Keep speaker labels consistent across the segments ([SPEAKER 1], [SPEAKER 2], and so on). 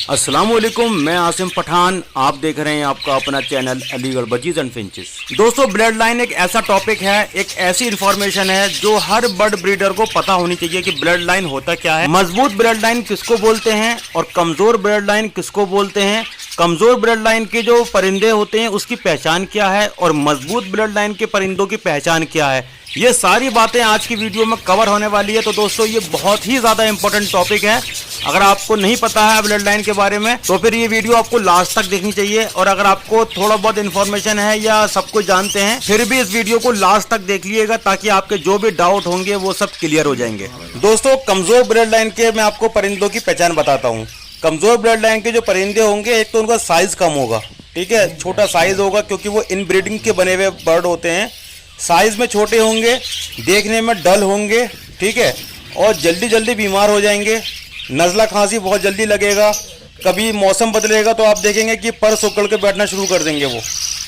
[SPEAKER 1] अस्सलाम वालेकुम, मैं आसिम पठान। आप देख रहे हैं आपका अपना channel Aligarh budgies and finches. दोस्तों, ब्लड लाइन एक ऐसा टॉपिक है, एक ऐसी इंफॉर्मेशन है जो हर बर्ड ब्रीडर को पता होनी चाहिए कि ब्लड लाइन होता क्या है, मजबूत ब्लड लाइन किसको बोलते हैं और कमजोर ब्लड लाइन किसको बोलते हैं, कमजोर ब्लड लाइन के जो परिंदे होते हैं उसकी पहचान क्या है और मजबूत ब्लड लाइन के परिंदों की पहचान क्या है। ये सारी बातें आज की वीडियो में कवर होने वाली है। तो दोस्तों, ये बहुत ही ज़्यादा इंपॉर्टेंट टॉपिक है। अगर आपको नहीं पता है ब्लड लाइन के बारे में तो फिर ये वीडियो आपको लास्ट तक देखनी चाहिए। और अगर आपको थोड़ा बहुत इन्फॉर्मेशन है या सब कुछ जानते हैं फिर भी इस वीडियो को लास्ट तक देख लीजिएगा, ताकि आपके जो भी डाउट होंगे वो सब क्लियर हो जाएंगे। दोस्तों, कमजोर ब्लड लाइन के मैं आपको परिंदों की पहचान बताता हूँ। कमजोर ब्लड लाइन के जो परिंदे होंगे, एक तो उनका साइज कम होगा, ठीक है, छोटा साइज होगा, क्योंकि वो इनब्रीडिंग के बने हुए बर्ड होते हैं। साइज में छोटे होंगे, देखने में डल होंगे, ठीक है, और जल्दी जल्दी बीमार हो जाएंगे। नज़ला खांसी बहुत जल्दी लगेगा। कभी मौसम बदलेगा तो आप देखेंगे कि पर उकड़ के बैठना शुरू कर देंगे। वो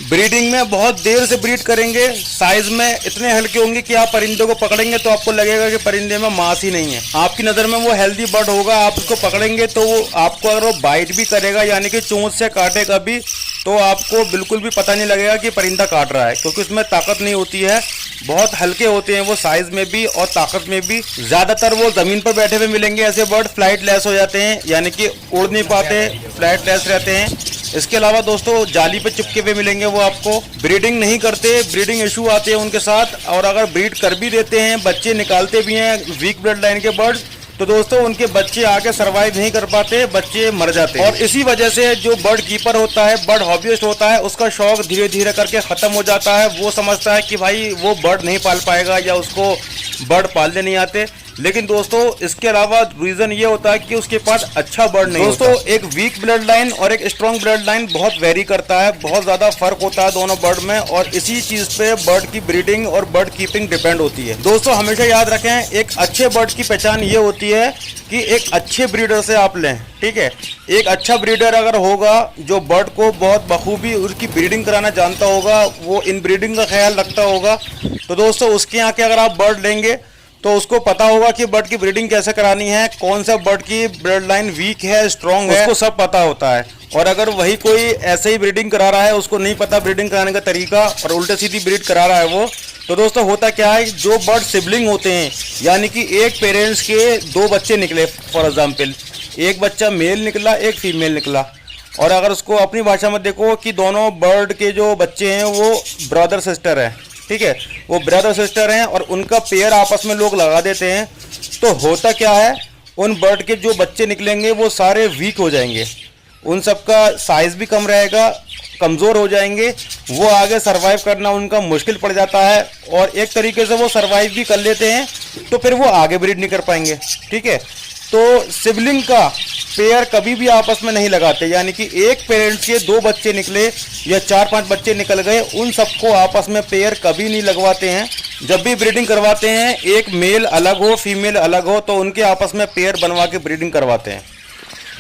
[SPEAKER 1] ब्रीडिंग में बहुत देर से ब्रीड करेंगे। साइज में इतने हल्के होंगे कि आप परिंदे को पकड़ेंगे तो आपको लगेगा कि परिंदे में मांस ही नहीं है। आपकी नज़र में वो हेल्दी बर्ड होगा, आप उसको पकड़ेंगे तो वो आपको अगर वो बाइट भी करेगा, यानी कि चोंच से काटेगा भी, तो आपको बिल्कुल भी पता नहीं लगेगा कि परिंदा काट रहा है, क्योंकि उसमें ताकत नहीं होती है। बहुत हल्के होते हैं वो साइज में भी और ताकत में भी। ज़्यादातर वो ज़मीन पर बैठे हुए मिलेंगे। ऐसे बर्ड फ्लाइट लेस हो जाते हैं, यानी कि उड़ नहीं पाते, फ्लाइट लेस रहते हैं। इसके अलावा दोस्तों, जाली पे चिपके हुए मिलेंगे वो आपको। ब्रीडिंग नहीं करते, ब्रीडिंग इशू आते हैं उनके साथ। और अगर ब्रीड कर भी देते हैं, बच्चे निकालते भी हैं वीक ब्लड लाइन के बर्ड, तो दोस्तों उनके बच्चे आके सरवाइव नहीं कर पाते, बच्चे मर जाते हैं। और इसी वजह से जो बर्ड कीपर होता है, बर्ड हॉबिस्ट होता है, उसका शौक धीरे धीरे करके ख़त्म हो जाता है। वो समझता है कि भाई वो बर्ड नहीं पाल पाएगा या उसको बर्ड पालने नहीं आते। लेकिन दोस्तों, इसके अलावा रीज़न ये होता है कि उसके पास अच्छा बर्ड नहीं होता। दोस्तों, एक वीक ब्लड लाइन और एक स्ट्रॉन्ग ब्लड लाइन बहुत वेरी करता है, बहुत ज़्यादा फर्क होता है दोनों बर्ड में। और इसी चीज़ पे बर्ड की ब्रीडिंग और बर्ड कीपिंग डिपेंड होती है। दोस्तों, हमेशा याद रखें, एक अच्छे बर्ड की पहचान ये होती है कि एक अच्छे ब्रीडर से आप लें, ठीक है। एक अच्छा ब्रीडर अगर होगा जो बर्ड को बहुत बखूबी उसकी ब्रीडिंग कराना जानता होगा, वो इन ब्रीडिंग का ख्याल रखता होगा, तो दोस्तों उसके यहाँ के अगर आप बर्ड लेंगे तो उसको पता होगा कि बर्ड की ब्रीडिंग कैसे करानी है, कौन सा बर्ड की ब्लड लाइन वीक है, स्ट्रॉन्ग है, उसको सब पता होता है। और अगर वही कोई ऐसे ही ब्रीडिंग करा रहा है, उसको नहीं पता ब्रीडिंग कराने का तरीका और उल्टे सीधी ब्रीड करा रहा है वो, तो दोस्तों होता क्या है, जो बर्ड सिबलिंग होते हैं, यानी कि एक पेरेंट्स के दो बच्चे निकले, फॉर एग्जाम्पल एक बच्चा मेल निकला, एक फीमेल निकला, और अगर उसको अपनी भाषा में देखो कि दोनों बर्ड के जो बच्चे हैं वो ब्रदर सिस्टर है, ठीक है, वो ब्रदर सिस्टर हैं और उनका पेयर आपस में लोग लगा देते हैं, तो होता क्या है, उन बर्ड के जो बच्चे निकलेंगे वो सारे वीक हो जाएंगे, उन सब का साइज भी कम रहेगा, कमज़ोर हो जाएंगे, वो आगे सरवाइव करना उनका मुश्किल पड़ जाता है। और एक तरीके से वो सरवाइव भी कर लेते हैं तो फिर वो आगे ब्रीड नहीं कर पाएंगे, ठीक है। तो सिबलिंग का पेयर कभी भी आपस में नहीं लगाते, यानी कि एक पेरेंट्स के दो बच्चे निकले या 4-5 बच्चे निकल गए, उन सबको आपस में पेयर कभी नहीं लगवाते हैं। जब भी ब्रीडिंग करवाते हैं, एक मेल अलग हो फीमेल अलग हो, तो उनके आपस में पेयर बनवा के ब्रीडिंग करवाते हैं।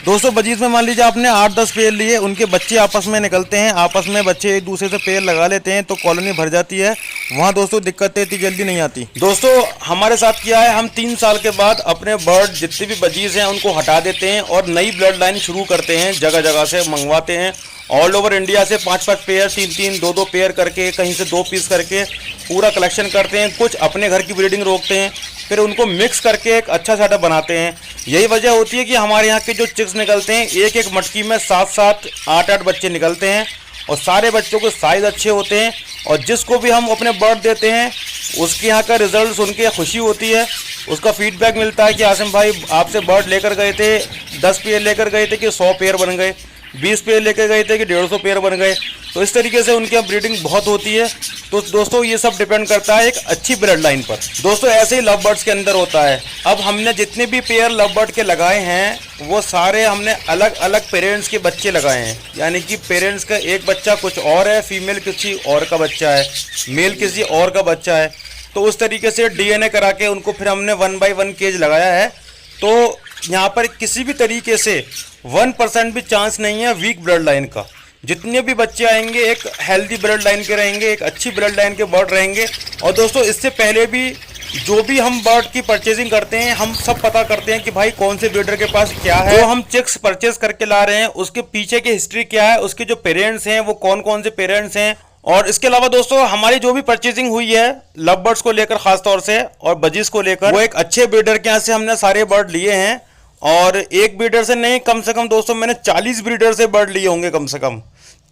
[SPEAKER 1] दोस्तों, बजीज में मान लीजिए आपने 8-10 पेयर लिए, उनके बच्चे आपस में निकलते हैं, आपस में बच्चे एक दूसरे से पेयर लगा लेते हैं, तो कॉलोनी भर जाती है। वहाँ दोस्तों दिक्कतें इतनी जल्दी नहीं आती। दोस्तों, हमारे साथ क्या है, हम 3 साल के बाद अपने बर्ड जितने भी बजीज हैं उनको हटा देते हैं और नई ब्लड लाइन शुरू करते हैं, जगह जगह से मंगवाते हैं। ऑल ओवर इंडिया से 5-5 पेयर, 3-3, 2-2 पेयर करके, कहीं से 2 पीस करके पूरा कलेक्शन करते हैं। कुछ अपने घर की ब्रीडिंग रोकते हैं, फिर उनको मिक्स करके एक अच्छा सेटअप बनाते हैं। यही वजह होती है कि हमारे यहाँ के जो चिक्स निकलते हैं, एक एक मटकी में 7-7, 8-8 बच्चे निकलते हैं और सारे बच्चों के साइज़ अच्छे होते हैं। और जिसको भी हम अपने बर्ड देते हैं उसके यहाँ का रिजल्ट सुन के खुशी होती है, उसका फीडबैक मिलता है कि आसिम भाई आपसे बर्ड लेकर गए थे, 10 पेयर लेकर गए थे कि 100 पेयर बन गए, 20 पेयर लेकर गए थे कि 150 पेयर बन गए। तो इस तरीके से उनकी ब्रीडिंग बहुत होती है। तो दोस्तों, ये सब डिपेंड करता है एक अच्छी ब्लड लाइन पर। दोस्तों, ऐसे ही लव बर्ड्स के अंदर होता है। अब हमने जितने भी पेयर लव बर्ड के लगाए हैं वो सारे हमने अलग अलग पेरेंट्स के बच्चे लगाए हैं, यानी कि पेरेंट्स का एक बच्चा कुछ और है, फीमेल किसी और का बच्चा है, मेल किसी और का बच्चा है। तो उस तरीके से DNA करा के उनको फिर हमने 1 by 1 केज लगाया है। तो यहाँ पर किसी भी तरीके से 1% भी चांस नहीं है वीक ब्लड लाइन का। जितने भी बच्चे आएंगे एक हेल्दी ब्लड लाइन के रहेंगे, एक अच्छी ब्लड लाइन के बर्ड रहेंगे। और दोस्तों, इससे पहले भी जो भी हम बर्ड की परचेजिंग करते हैं हम सब पता करते हैं कि भाई कौन से ब्रीडर के पास क्या है। जो हम चिक्स परचेज करके ला रहे हैं उसके पीछे की हिस्ट्री क्या है, उसके जो पेरेंट्स हैं वो कौन कौन से पेरेंट्स हैं। और इसके अलावा दोस्तों हमारी जो भी परचेजिंग हुई है लव बर्ड्स को लेकर खास तौर से और बजीज को लेकर, वो एक अच्छे ब्रीडर के यहाँ से हमने सारे बर्ड लिए हैं। और एक ब्रीडर से नहीं, कम से कम दोस्तों मैंने 40 ब्रीडर से बर्ड लिए होंगे। कम से कम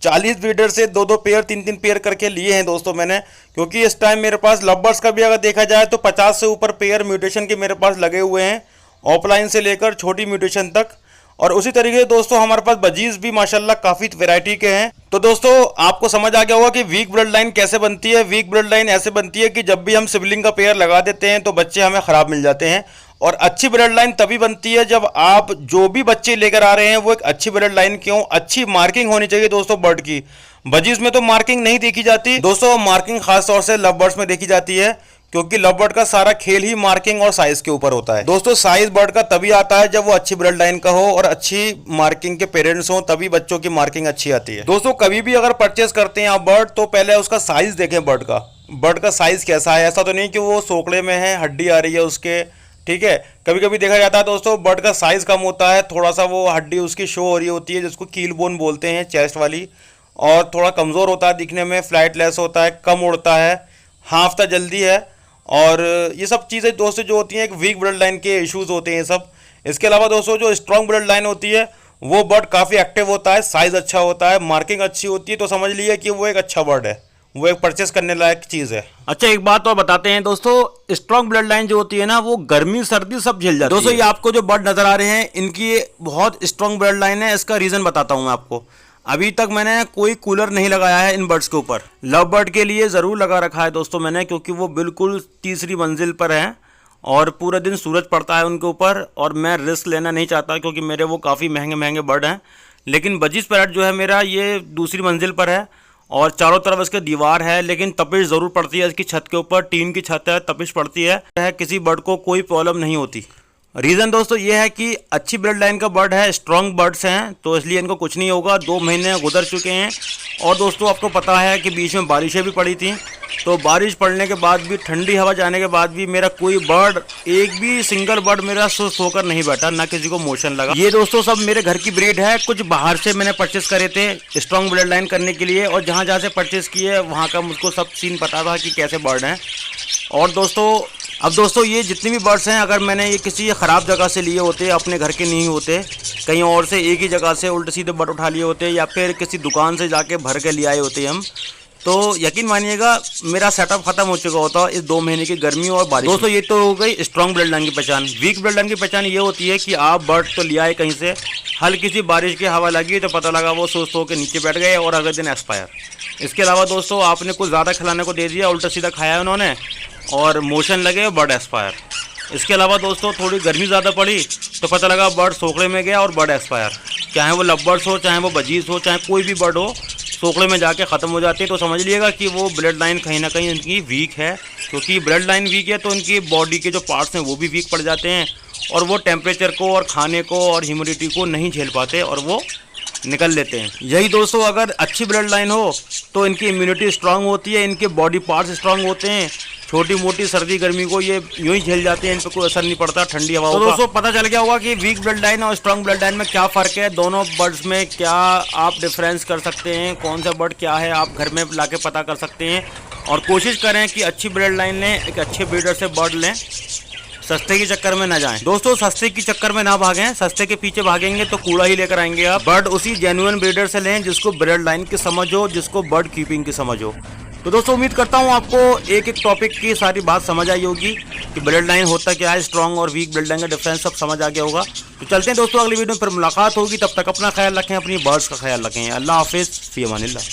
[SPEAKER 1] 40 ब्रीडर से 2-2 पेयर 3-3 पेयर करके लिए हैं दोस्तों मैंने। क्योंकि इस टाइम मेरे पास लव बर्ड्स का भी अगर देखा जाए तो 50 से ऊपर पेयर म्यूटेशन के मेरे पास लगे हुए हैं, ऑफलाइन से लेकर छोटी म्यूटेशन तक। और उसी तरीके से दोस्तों हमारे पास बजीज भी माशाल्लाह काफ़ी वैरायटी के हैं। तो दोस्तों आपको समझ आ गया होगा कि वीक ब्लड लाइन कैसे बनती है। वीक ब्लड लाइन ऐसे बनती है कि जब भी हम सिबलिंग का पेयर लगा देते हैं तो बच्चे हमें ख़राब मिल जाते हैं। और अच्छी ब्लड लाइन तभी बनती है जब आप जो भी बच्चे लेकर आ रहे हैं वो एक अच्छी ब्लड लाइन क्यों, अच्छी मार्किंग होनी चाहिए दोस्तों बर्ड की। बजीज में तो मार्किंग नहीं देखी जाती दोस्तों, मार्किंग खास तौर से लव बर्ड्स में देखी जाती है। क्योंकि लव बर्ड का सारा खेल ही मार्किंग और साइज के ऊपर होता है दोस्तों। साइज बर्ड का तभी आता है जब वो अच्छी ब्लड लाइन का हो और अच्छी मार्किंग के पेरेंट्स हो, तभी बच्चों की मार्किंग अच्छी आती है। दोस्तों कभी भी अगर परचेस करते हैं आप बर्ड तो पहले उसका साइज देखें। बर्ड का साइज कैसा है, ऐसा तो नहीं कि वो सोकड़े में है, हड्डी आ रही है उसके, ठीक है। कभी कभी देखा जाता है दोस्तों बर्ड का साइज कम होता है, थोड़ा सा वो हड्डी उसकी शो हो रही होती है जिसको कील बोन बोलते हैं, चेस्ट वाली, और थोड़ा कमज़ोर होता है दिखने में, फ्लाइटलेस होता है, कम उड़ता है, हाँफता जल्दी है। और ये सब चीज़ें दोस्तों जो होती हैं एक वीक ब्लड लाइन के इश्यूज़ होते हैं ये सब। इसके अलावा दोस्तों जो स्ट्रॉन्ग ब्लड लाइन होती है वो बर्ड काफ़ी एक्टिव होता है, साइज़ अच्छा होता है, मार्किंग अच्छी होती है, तो समझ लीजिए कि वो एक अच्छा बर्ड है, वो एक परचेस करने लायक चीज़ है। अच्छा एक बात और बताते हैं दोस्तों, स्ट्रॉन्ग ब्लड लाइन जो होती है ना वो गर्मी सर्दी सब झेल जाती है। दोस्तों ये आपको जो बर्ड नज़र आ रहे हैं इनकी बहुत स्ट्रॉन्ग ब्लड लाइन है। इसका रीज़न बताता हूँ मैं आपको। अभी तक मैंने कोई कूलर नहीं लगाया है इन बर्ड्स के ऊपर। लव बर्ड के लिए ज़रूर लगा रखा है दोस्तों मैंने, क्योंकि वो बिल्कुल तीसरी मंजिल पर है और पूरा दिन सूरज पड़ता है उनके ऊपर और मैं रिस्क लेना नहीं चाहता क्योंकि मेरे वो काफ़ी महंगे महंगे बर्ड हैं। लेकिन बजीज पैरट जो है मेरा ये दूसरी मंजिल पर है और चारों तरफ इसके दीवार है, लेकिन तपिश ज़रूर पड़ती है इसकी छत के ऊपर, टीन की छत है, तपिश पड़ती है। किसी बर्ड को कोई प्रॉब्लम नहीं होती। रीज़न दोस्तों ये है कि अच्छी ब्लड लाइन का बर्ड है, स्ट्रॉन्ग बर्ड्स हैं, तो इसलिए इनको कुछ नहीं होगा। 2 महीने गुजर चुके हैं और दोस्तों आपको पता है कि बीच में बारिशें भी पड़ी थी, तो बारिश पड़ने के बाद भी, ठंडी हवा जाने के बाद भी मेरा कोई बर्ड, एक भी सिंगल बर्ड मेरा सुस्त होकर नहीं बैठा, ना किसी को मोशन लगा। ये दोस्तों सब मेरे घर की ब्रीड है, कुछ बाहर से मैंने परचेस करे थे स्ट्रॉन्ग ब्लड लाइन करने के लिए, और जहाँ जहाँ से परचेस किए वहाँ का मुझको सब सीन पता था कि कैसे बर्ड हैं। और दोस्तों ये जितने भी बर्ड्स हैं, अगर मैंने ये किसी ख़राब जगह से लिए होते, अपने घर के नहीं होते, कहीं और से एक ही जगह से उल्टे सीधे बर्ड उठा लिए होते या फिर किसी दुकान से जाके भर के ले आए होते हम, तो यकीन मानिएगा मेरा सेटअप ख़त्म हो चुका होता इस 2 महीने की गर्मी और बारिश। दोस्तों ये तो हो गई स्ट्रॉन्ग ब्लड लाइन की पहचान। वीक ब्लड लाइन की पहचान ये होती है कि आप बर्ड तो ले आए कहीं से, हल्की सी बारिश की हवा लगी तो पता लगा वो सुस्त होकर नीचे बैठ गए और अगले दिन एक्सपायर। इसके अलावा दोस्तों आपने कुछ ज़्यादा खिलाने को दे दिया, उल्टा सीधा खाया उन्होंने और मोशन लगे, बर्ड एक्सपायर। इसके अलावा दोस्तों थोड़ी गर्मी ज़्यादा पड़ी तो पता लगा बर्ड सोकड़े में गया और बर्ड एक्सपायर। चाहे वो लव बर्ड्स हो, चाहे वो बजीज हो, चाहे कोई भी बर्ड हो, सोकड़े में जाके ख़त्म हो जाते हैं। तो समझ लीजिएगा कि वो ब्लड लाइन कहीं ना कहीं इनकी वीक है। क्योंकि ब्लड लाइन वीक है तो इनकी बॉडी के जो पार्ट्स हैं वो भी वीक पड़ जाते हैं और वो टेम्परेचर को और खाने को और ह्यूमिडिटी को नहीं झेल पाते और वो निकल लेते हैं। यही दोस्तों अगर अच्छी ब्लड लाइन हो तो इनकी इम्यूनिटी स्ट्रांग होती है, इनके बॉडी पार्ट्स स्ट्रांग होते हैं, छोटी मोटी सर्दी गर्मी को ये यूं ही झेल जाते हैं, इन पर कोई असर नहीं पड़ता ठंडी हवा। तो दोस्तों पता चल गया होगा कि वीक ब्लड लाइन और स्ट्रांग ब्लड लाइन में क्या फ़र्क है, दोनों बर्ड्स में क्या आप डिफरेंस कर सकते हैं, कौन सा बर्ड क्या है आप घर में लाके पता कर सकते हैं। और कोशिश करें कि अच्छी ब्लड लाइन लें, एक अच्छे ब्रीडर से बर्ड लें, सस्ते के चक्कर में ना जाएं। दोस्तों सस्ते के चक्कर में ना भागें, सस्ते के पीछे भागेंगे तो कूड़ा ही लेकर आएंगे आप। बर्ड उसी जेन्युइन ब्रीडर से लें जिसको ब्लड लाइन की समझ हो, जिसको बर्ड कीपिंग की समझ हो। तो दोस्तों उम्मीद करता हूँ आपको एक एक टॉपिक की सारी बात समझ आई होगी कि ब्लड लाइन होता क्या है, स्ट्रॉन्ग और वीक ब्लड लाइन का डिफरेंस सब समझ आ गया होगा। तो चलते हैं दोस्तों अगली वीडियो में फिर मुलाकात होगी, तब तक अपना ख्याल रखें, अपनी बर्ड्स का ख्याल रखें। अल्लाह हाफिज़, फ़ी अमानिल्लाह।